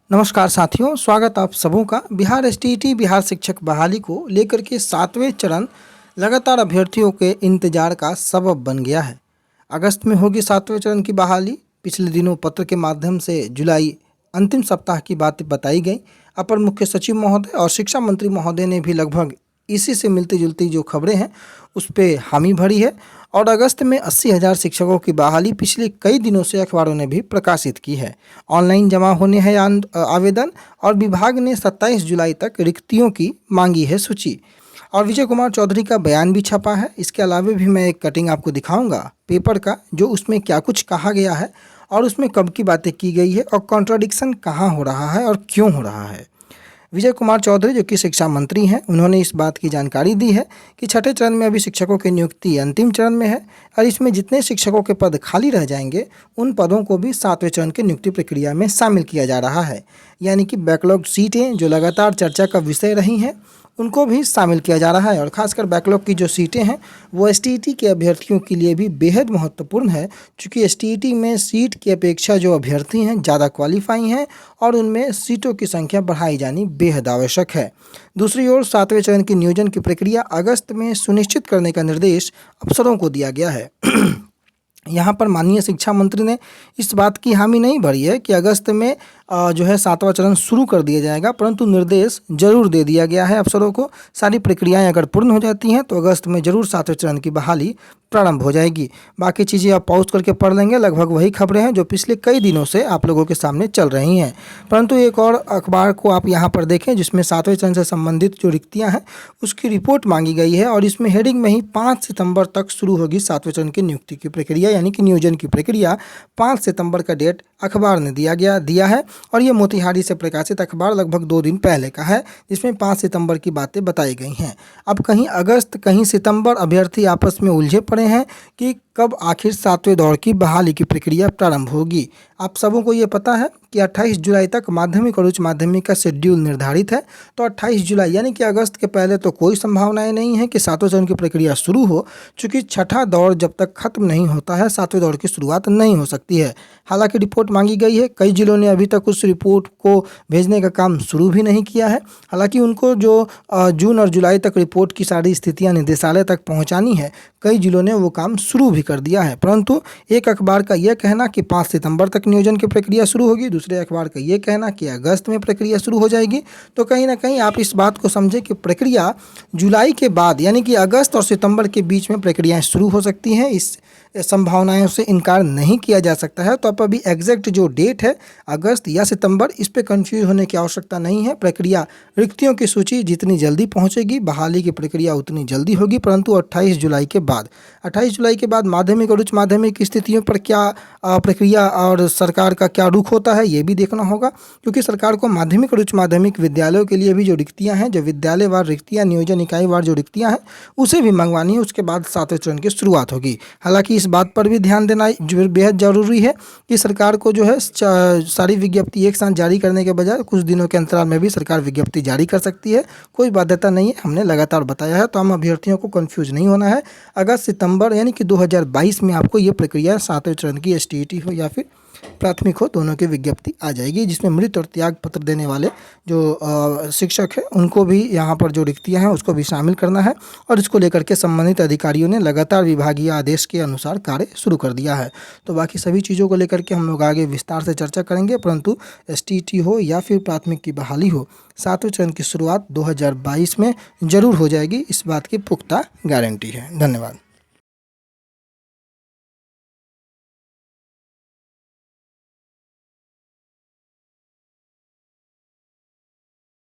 नमस्कार साथियों, स्वागत आप सबों का। बिहार एसटीईटी बिहार शिक्षक बहाली को लेकर के 7वें चरण लगातार अभ्यर्थियों के इंतजार का सबब बन गया है। अगस्त में होगी 7वें चरण की बहाली। पिछले दिनों पत्र के माध्यम से जुलाई अंतिम सप्ताह की बातें बताई गई। अपर मुख्य सचिव महोदय और शिक्षा मंत्री महोदय ने भी लगभग इसी से मिलती जुलती जो खबरें हैं उस पर हामी भरी है और अगस्त में 80,000 शिक्षकों की बहाली पिछले कई दिनों से अखबारों ने भी प्रकाशित की है। ऑनलाइन जमा होने हैं आवेदन और विभाग ने 27 जुलाई तक रिक्तियों की मांगी है सूची। और विजय कुमार चौधरी का बयान भी छपा है। इसके अलावा भी मैं एक कटिंग आपको दिखाऊंगा पेपर का, जो उसमें क्या कुछ कहा गया है और उसमें कब की बातें की गई है और कॉन्ट्राडिक्शन कहाँ हो रहा है और क्यों हो रहा है। विजय कुमार चौधरी जो कि शिक्षा मंत्री हैं, उन्होंने इस बात की जानकारी दी है कि छठे चरण में अभी शिक्षकों की नियुक्ति अंतिम चरण में है और इसमें जितने शिक्षकों के पद खाली रह जाएंगे उन पदों को भी 7वें चरण की नियुक्ति प्रक्रिया में शामिल किया जा रहा है। यानी कि बैकलॉग सीटें जो लगातार चर्चा का विषय रही हैं उनको भी शामिल किया जा रहा है। और खासकर बैकलॉग की जो सीटें हैं वो एसटीईटी के अभ्यर्थियों के लिए भी बेहद महत्वपूर्ण है, क्योंकि एसटीईटी में सीट की अपेक्षा जो अभ्यर्थी हैं ज़्यादा क्वालिफाई हैं और उनमें सीटों की संख्या बढ़ाई जानी बेहद आवश्यक है। दूसरी ओर 7वें चरण की नियोजन की प्रक्रिया अगस्त में सुनिश्चित करने का निर्देश अफसरों को दिया गया है। यहाँ पर माननीय शिक्षा मंत्री ने इस बात की हामी नहीं भरी है कि अगस्त में जो है 7वां चरण शुरू कर दिया जाएगा, परंतु निर्देश जरूर दे दिया गया है अफसरों को। सारी प्रक्रियाएं अगर पूर्ण हो जाती हैं तो अगस्त में जरूर 7वें चरण की बहाली प्रारंभ हो जाएगी। बाकी चीज़ें आप पॉज करके पढ़ लेंगे, लगभग वही खबरें हैं जो पिछले कई दिनों से आप लोगों के सामने चल रही हैं। परंतु एक और अखबार को आप यहाँ पर देखें जिसमें 7वें चरण से संबंधित जो रिक्तियाँ हैं उसकी रिपोर्ट मांगी गई है और इसमें हेडिंग में ही 5 सितंबर तक शुरू होगी 7वें चरण की नियुक्ति की प्रक्रिया, यानी कि नियोजन की प्रक्रिया 5 सितंबर का डेट अखबार ने दिया है। और ये मोतिहारी से प्रकाशित अखबार लगभग 2 दिन पहले का है, जिसमें 5 सितंबर की बातें बताई गई हैं। अब कहीं अगस्त कहीं सितंबर अभ्यर्थी आपस में उलझे पड़े हैं कि कब आखिर 7वें दौर की बहाली की प्रक्रिया प्रारंभ होगी। आप सबों को ये पता है कि 28 जुलाई तक माध्यमिक और उच्च माध्यमिक का शेड्यूल निर्धारित है। तो 28 जुलाई यानी कि अगस्त के पहले तो कोई संभावनाएं नहीं है कि 7वें चरण की प्रक्रिया शुरू हो, चूँकि छठा दौर जब तक खत्म नहीं होता है 7वें दौर की शुरुआत नहीं हो सकती है। हालांकि रिपोर्ट मांगी गई है, कई जिलों ने अभी तक उस रिपोर्ट को भेजने का काम शुरू भी नहीं किया है। हालांकि उनको जो जून और जुलाई तक रिपोर्ट की सारी स्थितियाँ निदेशालय तक पहुँचानी है, कई जिलों ने वो काम शुरू भी कर दिया है। परंतु एक अखबार का यह कहना कि 5 सितंबर तक नियोजन की प्रक्रिया शुरू होगी, दूसरे अखबार का यह कहना कि अगस्त में प्रक्रिया शुरू हो जाएगी। तो कहीं ना कहीं आप इस बात को समझें कि प्रक्रिया जुलाई के बाद यानी कि अगस्त और सितंबर के बीच में प्रक्रियाएं शुरू हो सकती हैं। इस संभावनाओं से इनकार नहीं किया जा सकता है। तो अब अभी एग्जैक्ट जो डेट है अगस्त या सितंबर, इस पे कंफ्यूज होने की आवश्यकता नहीं है। प्रक्रिया रिक्तियों की सूची जितनी जल्दी पहुंचेगी, बहाली की प्रक्रिया उतनी जल्दी होगी। परंतु 28 जुलाई के बाद माध्यमिक और उच्च माध्यमिक की स्थितियों पर क्या प्रक्रिया और सरकार का क्या रुख होता है ये भी देखना होगा, क्योंकि सरकार को माध्यमिक और उच्च माध्यमिक विद्यालयों के लिए भी जो रिक्तियाँ हैं, जो विद्यालयवार रिक्तियाँ, नियोजन इकाई वार जो रिक्तियाँ हैं उसे भी मंगवानी है। उसके बाद 7वें चरण की शुरुआत होगी। हालांकि इस बात पर भी ध्यान देना बेहद ज़रूरी है कि सरकार को जो है सारी विज्ञप्ति एक साथ जारी करने के बजाय कुछ दिनों के अंतराल में भी सरकार विज्ञप्ति जारी कर सकती है। कोई बाध्यता नहीं है, हमने लगातार बताया है। तो हम अभ्यर्थियों को कंफ्यूज नहीं होना है। अगस्त सितंबर यानी कि 2022 में आपको ये प्रक्रिया 7वें चरण की एसटीईटी हो या फिर प्राथमिक हो, दोनों की विज्ञप्ति आ जाएगी, जिसमें मृत और त्याग पत्र देने वाले जो शिक्षक हैं उनको भी यहाँ पर जो रिक्तियाँ हैं उसको भी शामिल करना है। और इसको लेकर के संबंधित अधिकारियों ने लगातार विभागीय आदेश के अनुसार कार्य शुरू कर दिया है। तो बाकी सभी चीज़ों को लेकर के हम लोग आगे विस्तार से चर्चा करेंगे, परंतु एसटीईटी हो या फिर प्राथमिक की बहाली हो, 7वें चरण की शुरुआत 2022 में जरूर हो जाएगी, इस बात की पुख्ता गारंटी है। धन्यवाद।